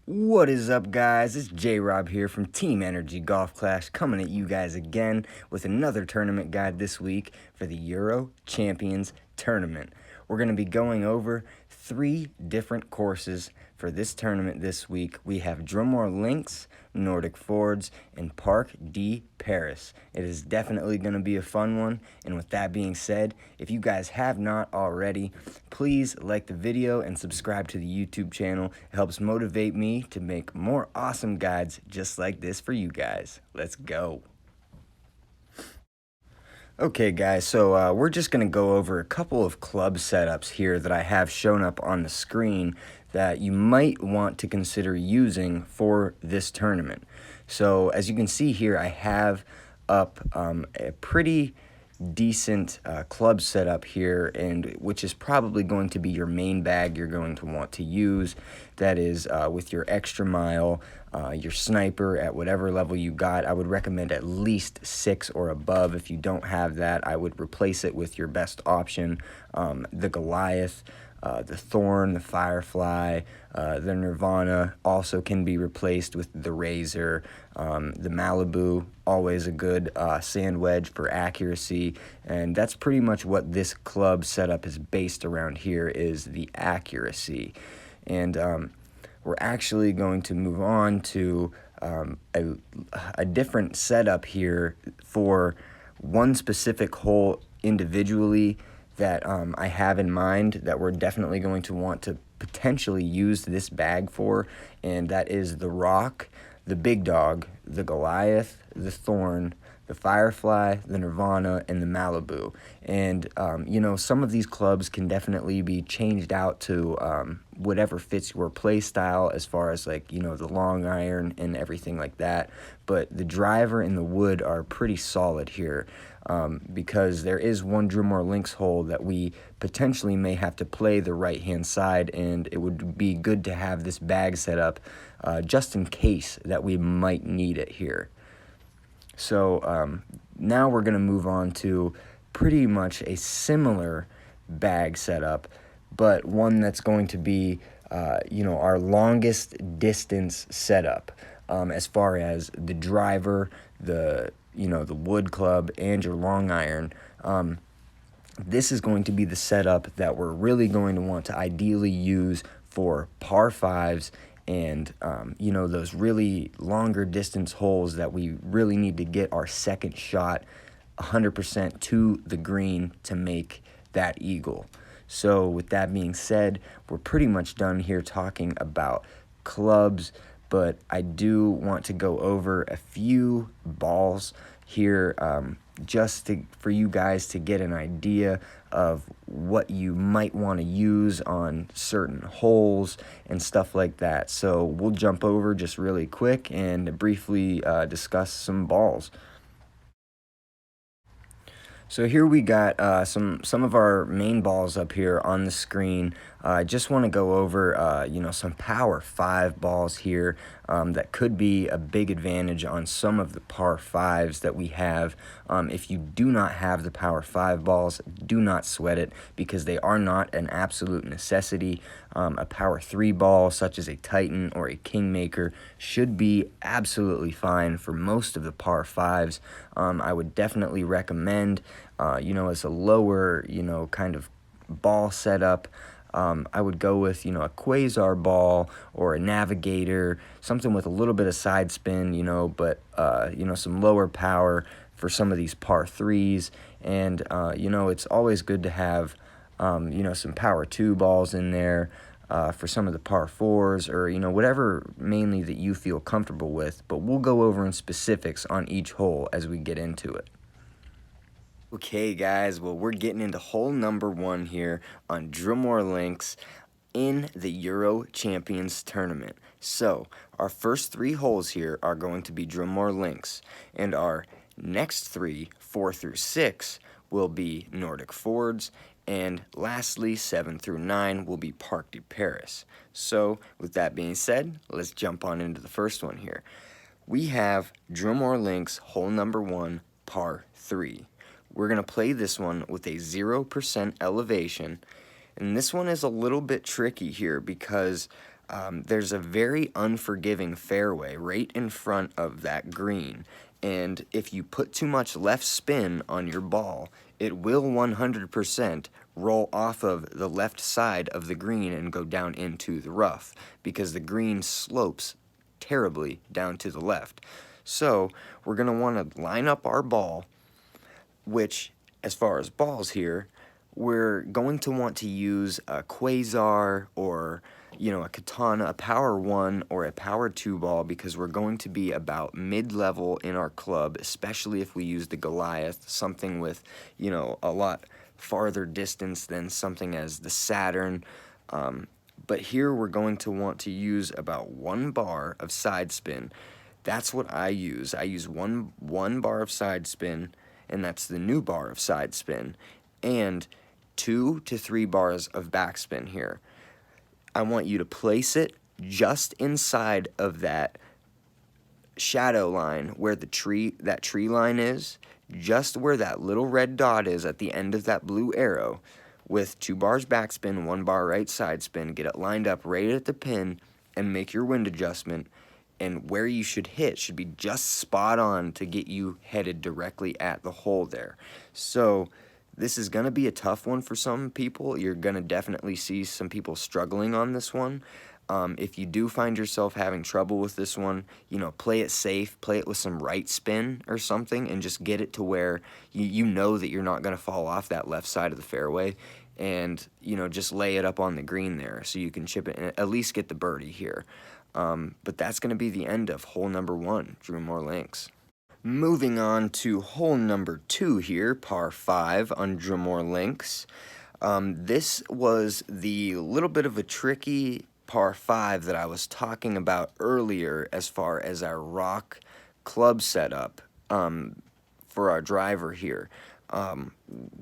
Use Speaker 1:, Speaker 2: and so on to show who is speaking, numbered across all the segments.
Speaker 1: What is up, guys? It's J-Rob here from Team NrG Golf Clash, coming at you guys again with another tournament guide this week for the Euro Champions Tournament. We're going to be going over 3 different courses for this tournament this week. We have Drumore Links, Nordic Fords, and Parc des Paris. It is definitely going to be a fun one, and with that being said, if you guys have not already, please like the video and subscribe to the YouTube channel. It helps motivate me to make more awesome guides just like this for you guys. Let's go. Okay guys, so we're just going to go over a couple of club setups here that I have shown up on the screen that you might want to consider using for this tournament. So as you can see here, I have up a pretty decent club setup here, and which is probably going to be your main bag you're going to want to use. That is with your extra mile, your sniper at whatever level you got. I would recommend at least 6 or above. If you don't have that, I would replace it with your best option, the Goliath, the Thorn, the Firefly, the Nirvana also can be replaced with the Razor, the Malibu, always a good sand wedge for accuracy, and that's pretty much what this club setup is based around here, is the accuracy. And we're actually going to move on to a different setup here for one specific hole individually that I have in mind that we're definitely going to want to potentially use this bag for, and that is the Rock, the Big Dog, the Goliath, the Thorn, the Firefly, the Nirvana, and the Malibu. And, you know, some of these clubs can definitely be changed out to whatever fits your play style, as far as, like, you know, the long iron and everything like that. But the driver and the wood are pretty solid here, because there is one Drumore Links hole that we potentially may have to play the right-hand side, and it would be good to have this bag set up just in case that we might need it here. So now we're going to move on to pretty much a similar bag setup, but one that's going to be, you know, our longest distance setup, as far as the driver, the wood club, and your long iron. This is going to be the setup that we're really going to want to ideally use for par 5s and, you know, those really longer distance holes that we really need to get our second shot 100% to the green to make that eagle. So with that being said, we're pretty much done here talking about clubs, but I do want to go over a few balls here, just for you guys to get an idea of what you might want to use on certain holes and stuff like that. So we'll jump over just really quick and briefly discuss some balls. So here we got some of our main balls up here on the screen. I just want to go over, you know, some power 5 balls here that could be a big advantage on some of the par 5s that we have. If you do not have the power 5 balls, do not sweat it, because they are not an absolute necessity. A power 3 ball, such as a Titan or a Kingmaker, should be absolutely fine for most of the par 5s. I would definitely recommend, you know, as a lower, you know, kind of ball setup, I would go with, you know, a Quasar ball or a Navigator, something with a little bit of side spin, you know, but, you know, some lower power for some of these par 3s. And, you know, it's always good to have, you know, some power 2 balls in there for some of the par 4s, or, you know, whatever mainly that you feel comfortable with. But we'll go over in specifics on each hole as we get into it. Okay guys, well, we're getting into hole number 1 here on Drumore Links in the Euro Champions Tournament. So our first 3 holes here are going to be Drumore Links, and our next 3, 4 through 6, will be Nordic Fords, and lastly 7 through 9 will be Parc des Paris. So with that being said, let's jump on into the first one here. We have Drumore Links hole number 1, par 3. We're going to play this one with a 0% elevation, and this one is a little bit tricky here because there's a very unforgiving fairway right in front of that green. And if you put too much left spin on your ball, it will 100% roll off of the left side of the green and go down into the rough, because the green slopes terribly down to the left. So we're going to want to line up our ball, which, as far as balls here, we're going to want to use a Quasar or, a Katana, a Power 1 or a Power 2 ball, because we're going to be about mid-level in our club, especially if we use the Goliath, something with, a lot farther distance than something as the Saturn. But here we're going to want to use about 1 bar of side spin. That's what I use. I use one bar of side spin, and that's the new bar of side spin, and 2 to 3 bars of backspin here. I want you to place it just inside of that shadow line where that tree line is, just where that little red dot is at the end of that blue arrow, with 2 bars backspin, 1 bar right side spin. Get it lined up right at the pin and make your wind adjustment. And where you should hit should be just spot on to get you headed directly at the hole there. So this is going to be a tough one for some people. You're going to definitely see some people struggling on this one. If you do find yourself having trouble with this one, play it safe, play it with some right spin or something, and just get it to where you know that you're not going to fall off that left side of the fairway, and, just lay it up on the green there so you can chip it and at least get the birdie here. But that's going to be the end of hole number 1, Drew Moore Links. Moving on to hole number 2 here, par 5 on Drew Moore Links. This was the little bit of a tricky par 5 that I was talking about earlier as far as our rock club setup for our driver here.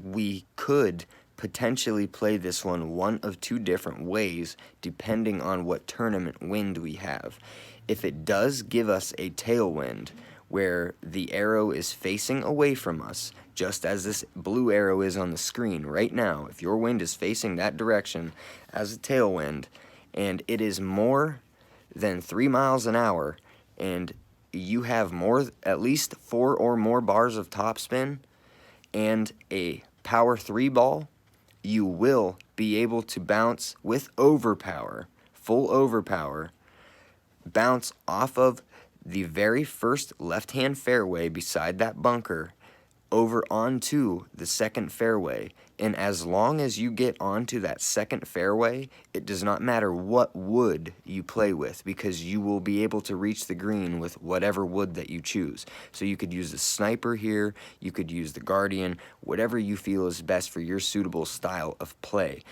Speaker 1: We could potentially play this one of 2 different ways depending on what tournament wind we have. If it does give us a tailwind where the arrow is facing away from us, just as this blue arrow is on the screen right now, if your wind is facing that direction as a tailwind, and it is more than 3 miles an hour, and you have at least 4 or more bars of topspin and a Power 3 ball, you will be able to bounce with overpower, full overpower, bounce off of the very first left-hand fairway beside that bunker over onto the second fairway. And as long as you get onto that second fairway, it does not matter what wood you play with, because you will be able to reach the green with whatever wood that you choose. So you could use the Sniper here, you could use the Guardian, whatever you feel is best for your suitable style of play.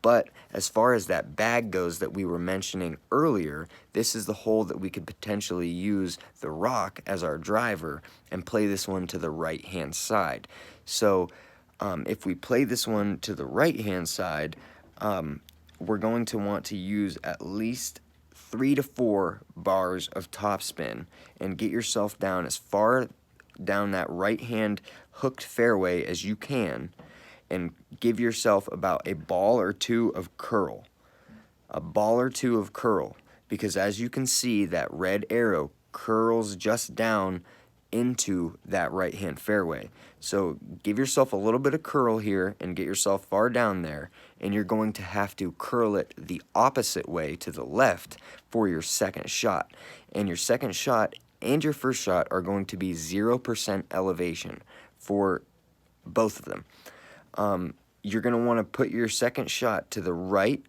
Speaker 1: But as far as that bag goes that we were mentioning earlier, this is the hole that we could potentially use the rock as our driver and play this one to the right-hand side. So if we play this one to the right-hand side, we're going to want to use at least 3 to 4 bars of topspin and get yourself down as far down that right-hand hooked fairway as you can, and give yourself about a ball or 2 of curl. A ball or 2 of curl, because as you can see, that red arrow curls just down into that right-hand fairway. So give yourself a little bit of curl here and get yourself far down there, and you're going to have to curl it the opposite way to the left for your second shot. And your second shot and your first shot are going to be 0% elevation for both of them. You're going to want to put your second shot to the right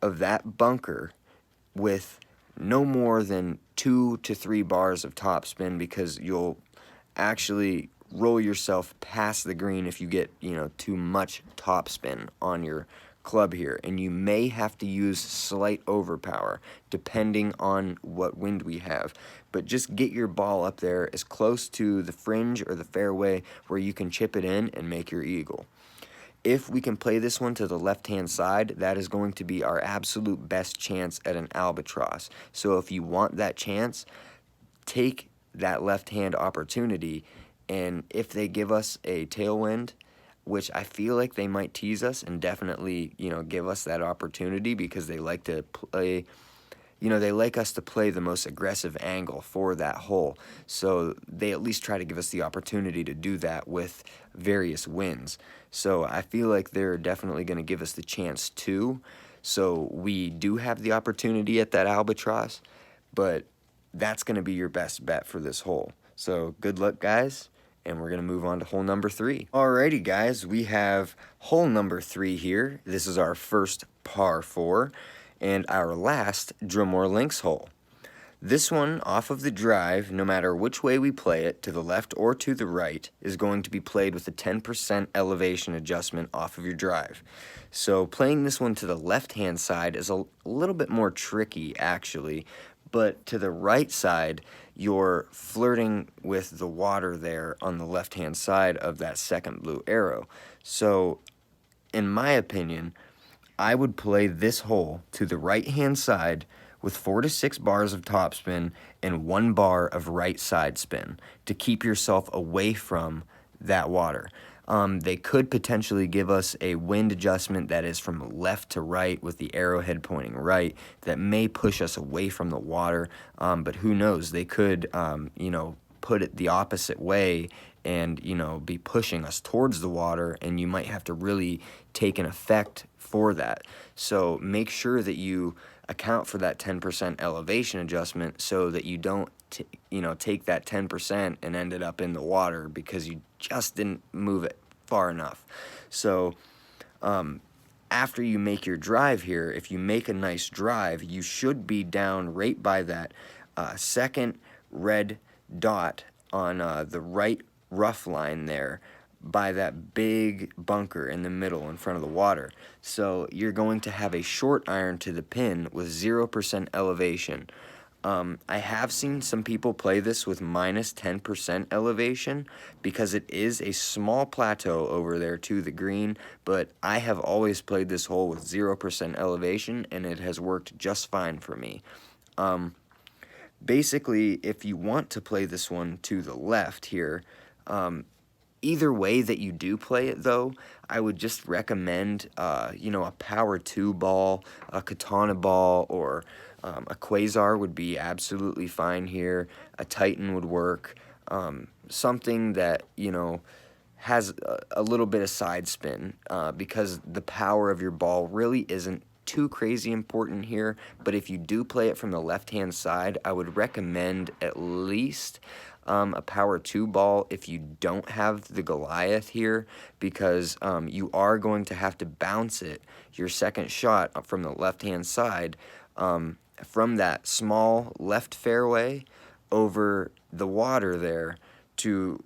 Speaker 1: of that bunker with no more than 2 to 3 bars of topspin, because you'll actually roll yourself past the green if you get, too much topspin on your club here. And you may have to use slight overpower depending on what wind we have. But just get your ball up there as close to the fringe or the fairway where you can chip it in and make your eagle. If we can play this one to the left-hand side, that is going to be our absolute best chance at an albatross. So if you want that chance, take that left-hand opportunity, and if they give us a tailwind, which I feel like they might tease us and definitely, give us that opportunity because they like to play, they like us to play the most aggressive angle for that hole. So they at least try to give us the opportunity to do that with various winds. So I feel like they're definitely going to give us the chance too. So we do have the opportunity at that albatross, but that's going to be your best bet for this hole. So good luck, guys, and we're going to move on to hole number 3. Alrighty, guys, we have hole number 3 here. This is our first par 4 and our last Drumore Links hole. This one, off of the drive, no matter which way we play it, to the left or to the right, is going to be played with a 10% elevation adjustment off of your drive. So playing this one to the left-hand side is a little bit more tricky, actually, but to the right side, you're flirting with the water there on the left-hand side of that second blue arrow. So, in my opinion, I would play this hole to the right-hand side with 4 to 6 bars of topspin and 1 bar of right side spin to keep yourself away from that water. They could potentially give us a wind adjustment that is from left to right with the arrowhead pointing right that may push us away from the water, but who knows? They could, put it the opposite way and, be pushing us towards the water, and you might have to really take an effect for that. So make sure that you account for that 10% elevation adjustment so that you don't take that 10% and end it up in the water because you just didn't move it far enough. So after you make your drive here, if you make a nice drive, you should be down right by that second red dot on the right rough line there, by that big bunker in the middle in front of the water. So you're going to have a short iron to the pin with 0% elevation. I have seen some people play this with minus 10% elevation because it is a small plateau over there to the green, but I have always played this hole with 0% elevation and it has worked just fine for me. Basically, if you want to play this one to the left here, either way that you do play it, though, I would just recommend, a power 2 ball, a katana ball, or a quasar would be absolutely fine here. A titan would work. Something that, has a little bit of side spin because the power of your ball really isn't too crazy important here, but if you do play it from the left-hand side, I would recommend at least a power 2 ball if you don't have the Goliath here, because you are going to have to bounce it, your second shot from the left-hand side, from that small left fairway over the water there to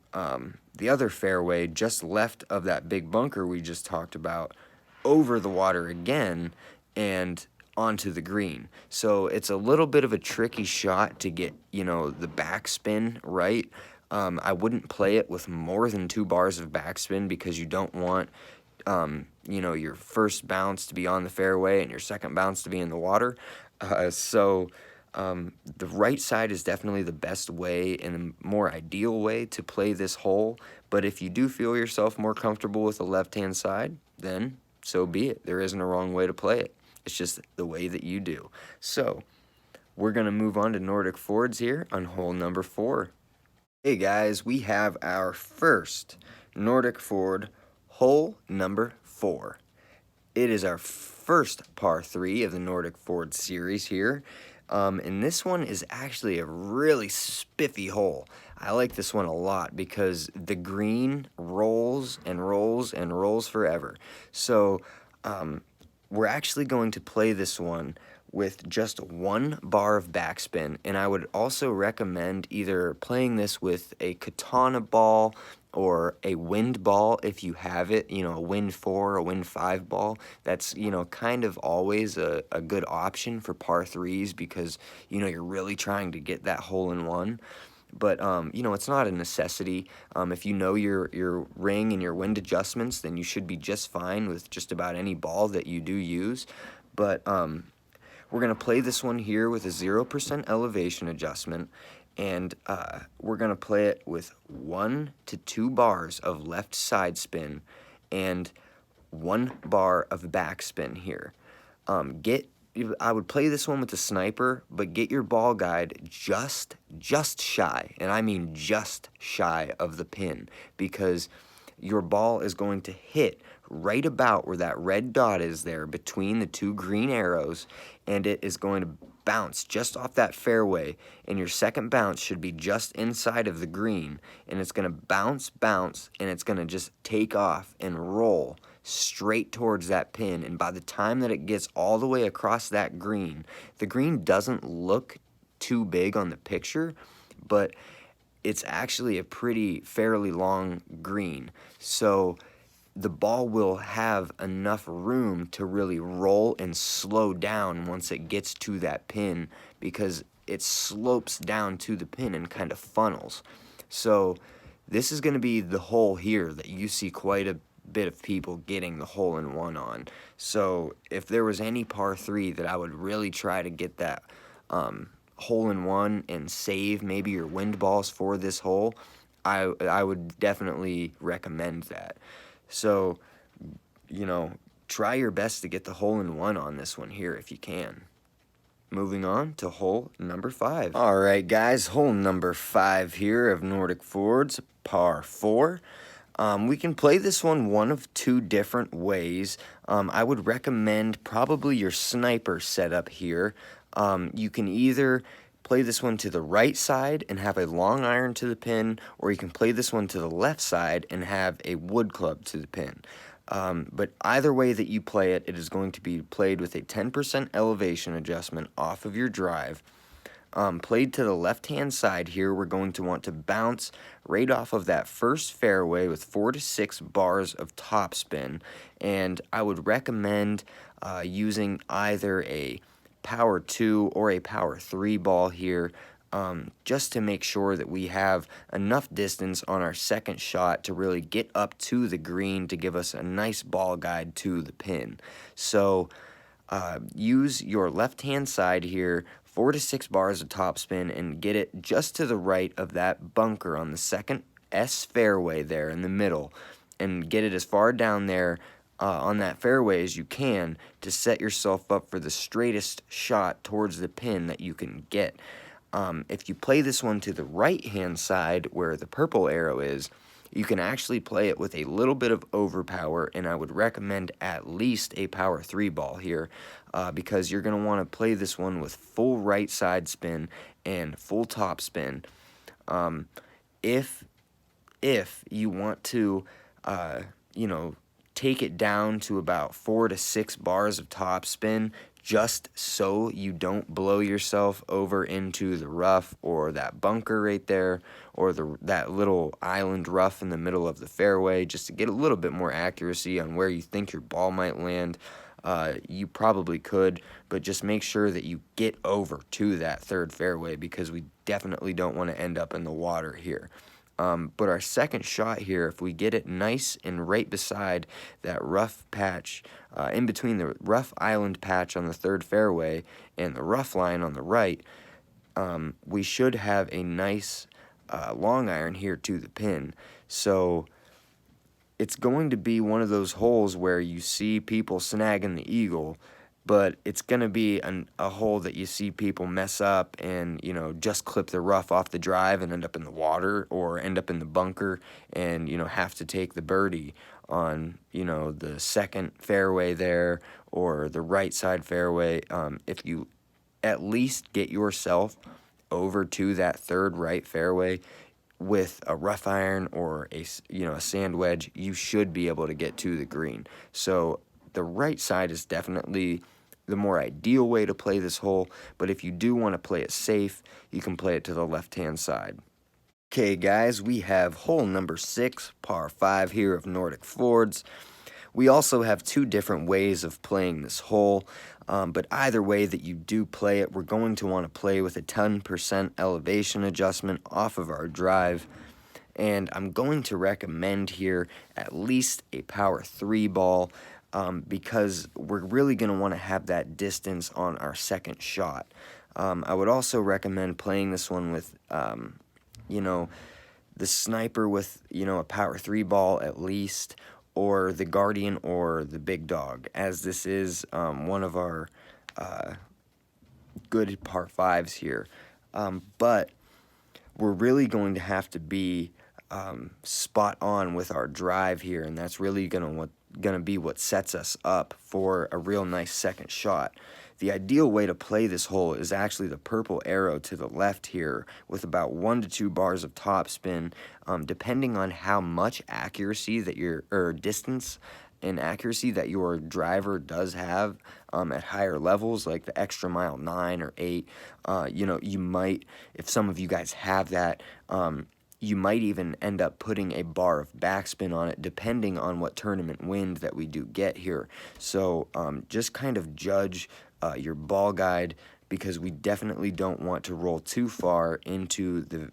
Speaker 1: the other fairway just left of that big bunker we just talked about, over the water again, and onto the green. So it's a little bit of a tricky shot to get, the backspin right. I wouldn't play it with more than 2 bars of backspin because you don't want, your first bounce to be on the fairway and your second bounce to be in the water. So the right side is definitely the best way and the more ideal way to play this hole. But if you do feel yourself more comfortable with the left-hand side, then so be it. There isn't a wrong way to play it. It's just the way that you do. So we're going to move on to Nordic Fords here on hole number 4. Hey guys, we have our first Nordic Ford, hole number 4. It is our first par 3 of the Nordic Ford series here. And this one is actually a really spiffy hole. I like this one a lot because the green rolls and rolls and rolls forever. So we're actually going to play this one with just 1 bar of backspin, and I would also recommend either playing this with a katana ball or a wind ball if you have it, a wind 4, a wind 5 ball. That's, kind of always a good option for par 3s because, you're really trying to get that hole in one. But, it's not a necessity. If you know your ring and your wind adjustments, then you should be just fine with just about any ball that you do use. But we're going to play this one here with a 0% elevation adjustment, and we're going to play it with 1 to 2 bars of left side spin and 1 bar of backspin here. I would play this one with the sniper, but get your ball guide just shy, and I mean just shy of the pin, because your ball is going to hit right about where that red dot is there between the 2 green arrows, and it is going to bounce just off that fairway, and your second bounce should be just inside of the green, and it's going to bounce, and it's going to just take off and roll straight towards that pin. And by the time that it gets all the way across that green, the green doesn't look too big on the picture, but it's actually a fairly long green. So the ball will have enough room to really roll and slow down once it gets to that pin, because it slopes down to the pin and kind of funnels. So this is going to be the hole here that you see quite a bit of people getting the hole-in-one on. So if there was any par 3 that I would really try to get that hole-in-one and save maybe your wind balls for this hole, I would definitely recommend that. So, try your best to get the hole-in-one on this one here if you can. Moving on to hole number 5. All right, guys, hole number 5 here of Nordic Fords, par 4. We can play this one of 2 different ways. I would recommend probably your sniper setup here. You can either play this one to the right side and have a long iron to the pin, or you can play this one to the left side and have a wood club to the pin. But either way that you play it, it is going to be played with a 10% elevation adjustment off of your drive. Played to the left-hand side here, we're going to want to bounce right off of that first fairway with 4 to 6 bars of topspin, and I would recommend using either a power 2 or a power 3 ball here, just to make sure that we have enough distance on our second shot to really get up to the green to give us a nice ball guide to the pin. So use your left-hand side here, 4 to 6 bars of topspin, and get it just to the right of that bunker on the second S fairway there in the middle, and get it as far down there on that fairway as you can to set yourself up for the straightest shot towards the pin that you can get. If you play this one to the right-hand side where the purple arrow is, you can actually play it with a little bit of overpower, and I would recommend at least a power 3 ball here, because you're going to want to play this one with full right side spin and full top spin. If you want to, take it down to about 4 to 6 bars of top spin, just so you don't blow yourself over into the rough or that bunker right there, or that little island rough in the middle of the fairway, just to get a little bit more accuracy on where you think your ball might land. You probably could, but just make sure that you get over to that third fairway, because we definitely don't want to end up in the water here. But our second shot here, if we get it nice and right beside that rough patch, in between the rough island patch on the third fairway and the rough line on the right, we should have a nice long iron here to the pin. So it's going to be one of those holes where you see people snagging the eagle, but it's going to be a hole that you see people mess up and, just clip the rough off the drive and end up in the water, or end up in the bunker and, have to take the birdie on, the second fairway there, or the right side fairway. If you at least get yourself over to that third right fairway with a rough iron or a sand wedge, you should be able to get to the green. So the right side is definitely the more ideal way to play this hole, but if you do want to play it safe, you can play it to the left-hand side. Okay, guys, we have hole number 6, par 5 here of Nordic Fords. We also have 2 different ways of playing this hole, but either way that you do play it, we're going to want to play with a 10% elevation adjustment off of our drive. And I'm going to recommend here at least a power 3 ball, because we're really going to want to have that distance on our second shot. I would also recommend playing this one with, the sniper with, a power 3 ball at least, or the Guardian or the Big Dog, as this is one of our good par fives here. But we're really going to have to be spot on with our drive here, and that's really gonna be what sets us up for a real nice second shot. The ideal way to play this hole is actually the purple arrow to the left here, with about 1 to 2 bars of topspin, depending on how much accuracy that distance and accuracy that your driver does have at higher levels, like the extra mile 9 or 8. You might, if some of you guys have that, you might even end up putting a bar of backspin on it, depending on what tournament wind that we do get here. So just kind of judge your ball guide, because we definitely don't want to roll too far into the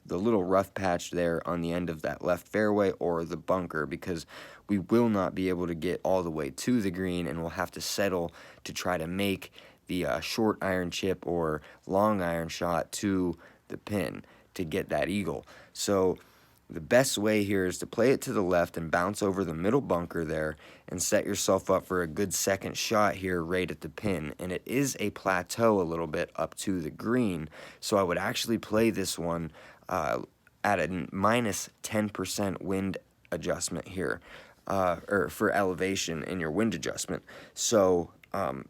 Speaker 1: little rough patch there on the end of that left fairway or the bunker, because we will not be able to get all the way to the green, and we'll have to settle to try to make the short iron chip or long iron shot to the pin to get that eagle. So the best way here is to play it to the left and bounce over the middle bunker there and set yourself up for a good second shot here right at the pin. And it is a plateau a little bit up to the green, so I would actually play this one at a minus 10% wind adjustment here, or for elevation in your wind adjustment. So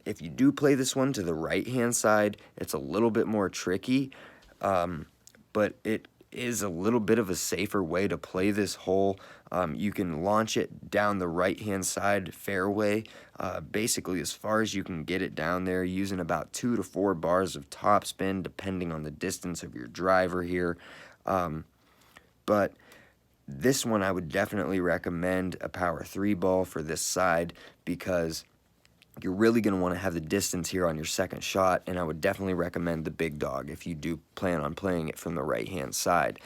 Speaker 1: if you do play this one to the right-hand side, it's a little bit more tricky, but it is a little bit of a safer way to play this hole. You can launch it down the right-hand side fairway, basically as far as you can get it down there, using about 2 to 4 bars of topspin, depending on the distance of your driver here. But this one I would definitely recommend a power 3 ball for this side, because you're really going to want to have the distance here on your second shot, and I would definitely recommend the Big Dog if you do plan on playing it from the right-hand side,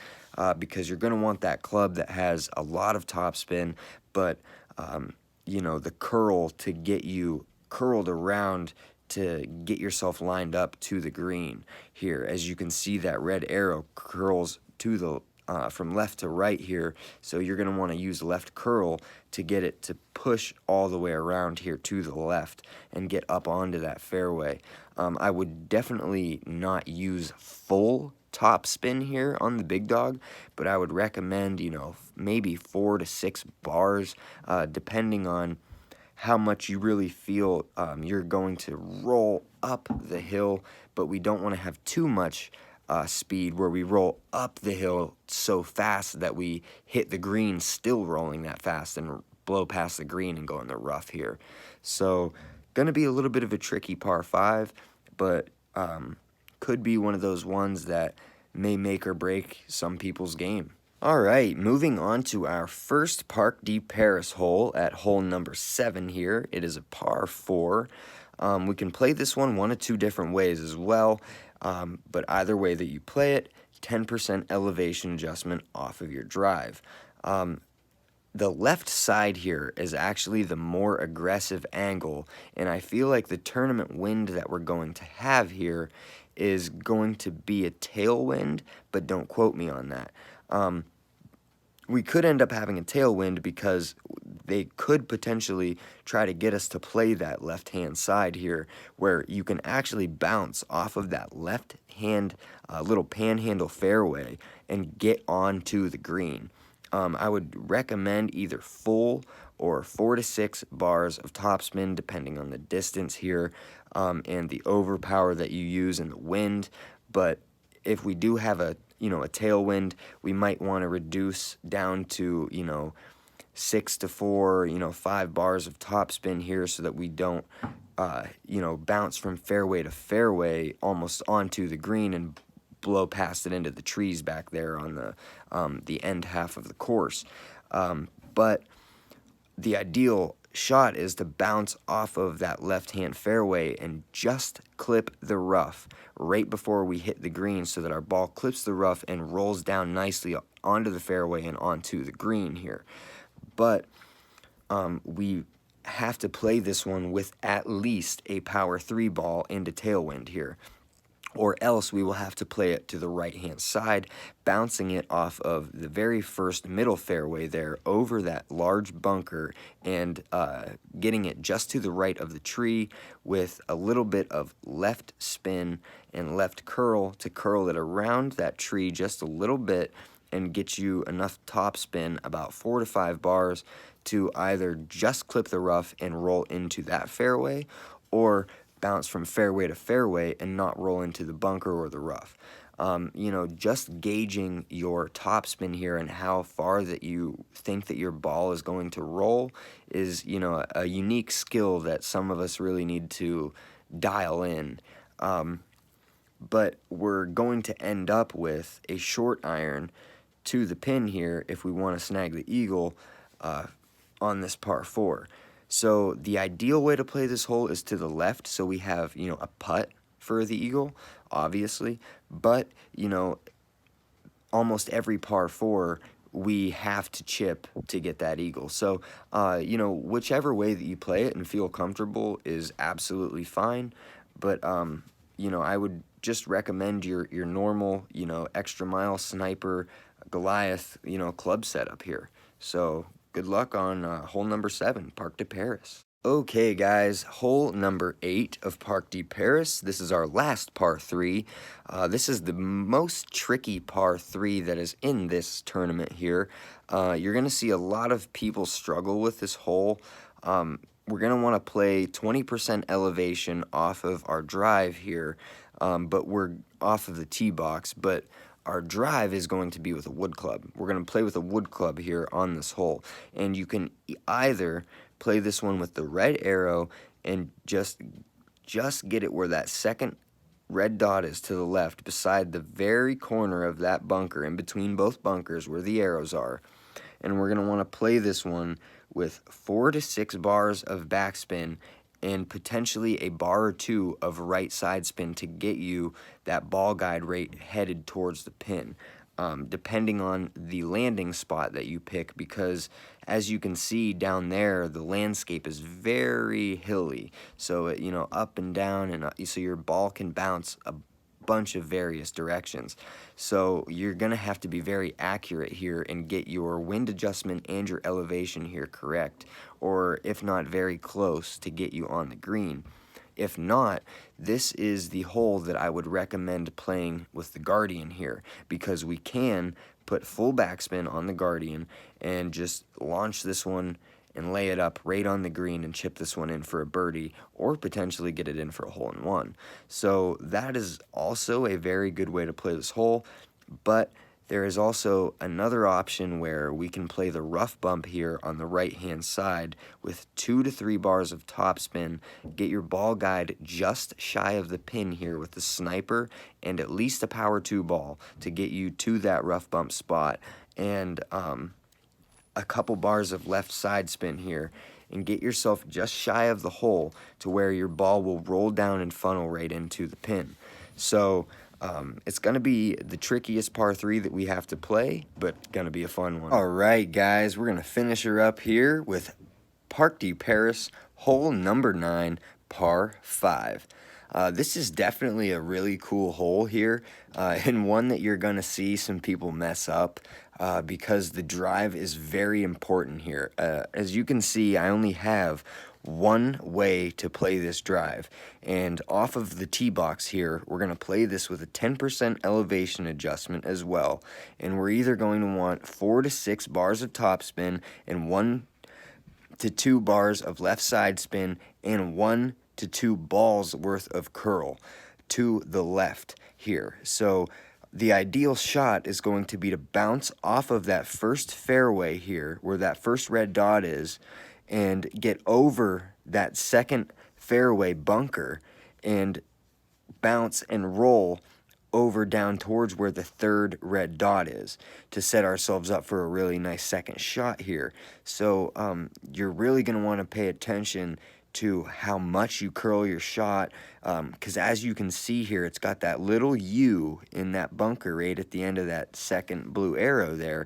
Speaker 1: because you're going to want that club that has a lot of topspin, but, the curl to get you curled around to get yourself lined up to the green here. As you can see, that red arrow curls to the from left to right here, so you're going to want to use left curl to get it to push all the way around here to the left and get up onto that fairway. I would definitely not use full top spin here on the Big Dog, but I would recommend, maybe 4 to 6 bars, depending on how much you really feel you're going to roll up the hill, but we don't want to have too much speed where we roll up the hill so fast that we hit the green still rolling that fast and blow past the green and go in the rough here. So going to be a little bit of a tricky par 5, but could be one of those ones that may make or break some people's game. All right, moving on to our first Parc des Paris hole at hole number 7 here. It is a par 4. We can play this one of 2 different ways as well, but either way that you play it, 10% elevation adjustment off of your drive. The left side here is actually the more aggressive angle, and I feel like the tournament wind that we're going to have here is going to be a tailwind, but don't quote me on that. We could end up having a tailwind because they could potentially try to get us to play that left-hand side here, where you can actually bounce off of that left-hand little panhandle fairway and get onto the green. I would recommend either full or 4 to 6 bars of topspin, depending on the distance here and the overpower that you use in the wind. But if we do have a tailwind, we might want to reduce down to 6 to 4, 5 bars of topspin here, so that we don't bounce from fairway to fairway almost onto the green and blow past it into the trees back there on the end half of the course. But the ideal shot is to bounce off of that left-hand fairway and just clip the rough right before we hit the green, so that our ball clips the rough and rolls down nicely onto the fairway and onto the green here. But we have to play this one with at least a power 3 ball into tailwind here. or else we will have to play it to the right-hand side, bouncing it off of the very first middle fairway there over that large bunker and getting it just to the right of the tree with a little bit of left spin and left curl to curl it around that tree just a little bit and get you enough top spin, about 4 to 5 bars, to either just clip the rough and roll into that fairway, or bounce from fairway to fairway and not roll into the bunker or the rough. You know, just gauging your topspin here and how far that you think that your ball is going to roll is, you know, a unique skill that some of us really need to dial in. But we're going to end up with a short iron to the pin here if we want to snag the eagle on this par 4. So the ideal way to play this hole is to the left, so we have, you know, a putt for the eagle, obviously, but, you know, almost every par 4 we have to chip to get that eagle. So, you know, whichever way that you play it and feel comfortable is absolutely fine, but, you know, I would just recommend your normal, you know, extra mile sniper Goliath, you know, club setup here. So good luck on hole number 7, Parc de Paris. Okay, guys, hole number 8 of Parc de Paris. This is our last par 3. This is the most tricky par 3 that is in this tournament here. You're going to see a lot of people struggle with this hole. We're going to want to play 20% elevation off of our drive here, but we're off of the tee box, but our drive is going to be with a wood club. We're going to play with a wood club here on this hole, and you can either play this one with the red arrow and just get it where that second red dot is to the left, beside the very corner of that bunker, in between both bunkers where the arrows are. And we're going to want to play this one with 4 to 6 bars of backspin and potentially a bar or 2 of right side spin to get you that ball guide rate headed towards the pin, depending on the landing spot that you pick, because as you can see down there, the landscape is very hilly, so you know, up and down, and so your ball can bounce a bunch of various directions. So you're gonna have to be very accurate here and get your wind adjustment and your elevation here correct, or if not very close, to get you on the green. If not, this is the hole that I would recommend playing with the Guardian here, because we can put full backspin on the Guardian and just launch this one and lay it up right on the green and chip this one in for a birdie, or potentially get it in for a hole-in-one. So that is also a very good way to play this hole, but there is also another option where we can play the rough bump here on the right-hand side with 2 to 3 bars of topspin, get your ball guide just shy of the pin here with the sniper, and at least a power 2 ball to get you to that rough bump spot, and a couple bars of left side spin here, and get yourself just shy of the hole to where your ball will roll down and funnel right into the pin. So it's going to be the trickiest par 3 that we have to play, but going to be a fun one. All right, guys, we're going to finish her up here with Parc de Paris, hole number 9, par 5. This is definitely a really cool hole here, and one that you're going to see some people mess up, because the drive is very important here. As you can see, I only have one way to play this drive, and off of the tee box here, we're going to play this with a 10% elevation adjustment as well, and we're either going to want 4 to 6 bars of topspin and 1 to 2 bars of left side spin and 1 to 2 balls worth of curl to the left here. So the ideal shot is going to be to bounce off of that first fairway here, where that first red dot is, and get over that second fairway bunker and bounce and roll over down towards where the third red dot is, to set ourselves up for a really nice second shot here. So you're really going to want to pay attention to how much you curl your shot, because as you can see here, it's got that little U in that bunker right at the end of that second blue arrow there,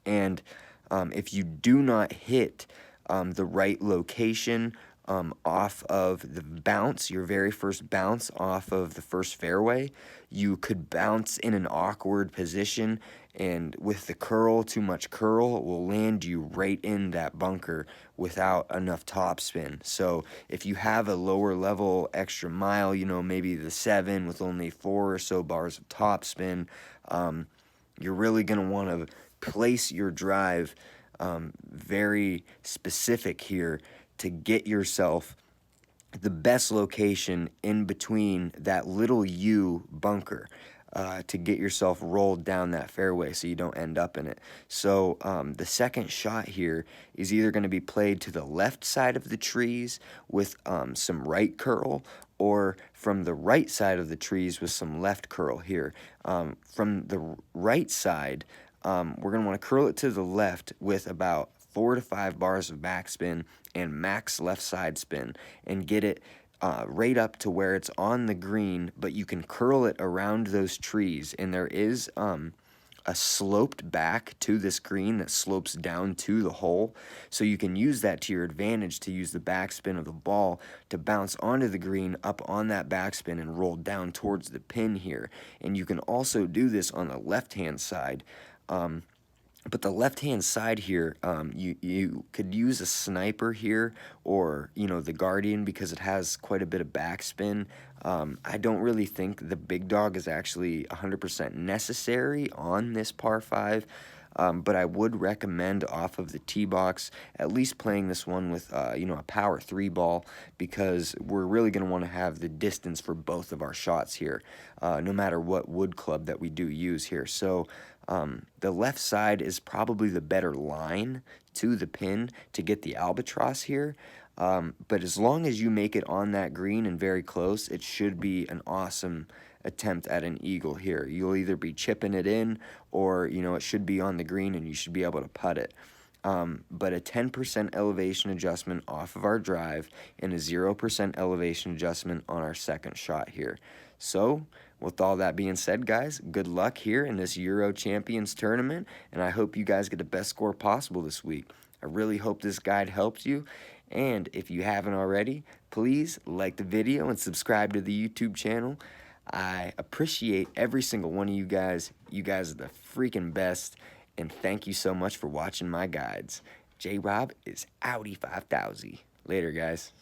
Speaker 1: and if you do not hit the right location off of the bounce, your very first bounce off of the first fairway. You could bounce in an awkward position, and with the curl, too much curl, it will land you right in that bunker without enough topspin. So if you have a lower level extra mile, you know, maybe the 7 with only 4 or so bars of topspin, you're really going to want to place your drive very specific here to get yourself the best location in between that little U bunker, to get yourself rolled down that fairway so you don't end up in it. So the second shot here is either going to be played to the left side of the trees with some right curl, or from the right side of the trees with some left curl here. From the right side, we're going to want to curl it to the left with about 4 to 5 bars of backspin and max left side spin, and get it right up to where it's on the green, but you can curl it around those trees. And there is a sloped back to this green that slopes down to the hole, so you can use that to your advantage to use the backspin of the ball to bounce onto the green up on that backspin and roll down towards the pin here. And you can also do this on the left-hand side. But the left-hand side here, you could use a sniper here, or, you know, the Guardian, because it has quite a bit of backspin. I don't really think the big dog is actually 100% necessary on this par 5. But I would recommend off of the tee box at least playing this one with you know, a power 3 ball, because we're really going to want to have the distance for both of our shots here, no matter what wood club that we do use here. So the left side is probably the better line to the pin to get the albatross here. But as long as you make it on that green and very close, it should be an awesome attempt at an eagle here. You'll either be chipping it in, or, you know, it should be on the green and you should be able to putt it. But a 10% elevation adjustment off of our drive and a 0% elevation adjustment on our second shot here. So with all that being said, guys, good luck here in this Euro Champions tournament, and I hope you guys get the best score possible this week. I really hope this guide helps you, and if you haven't already, please like the video and subscribe to the YouTube channel. I appreciate every single one of you guys. You guys are the freaking best, and thank you so much for watching my guides. J-Rob is Audi 5000. Later, guys.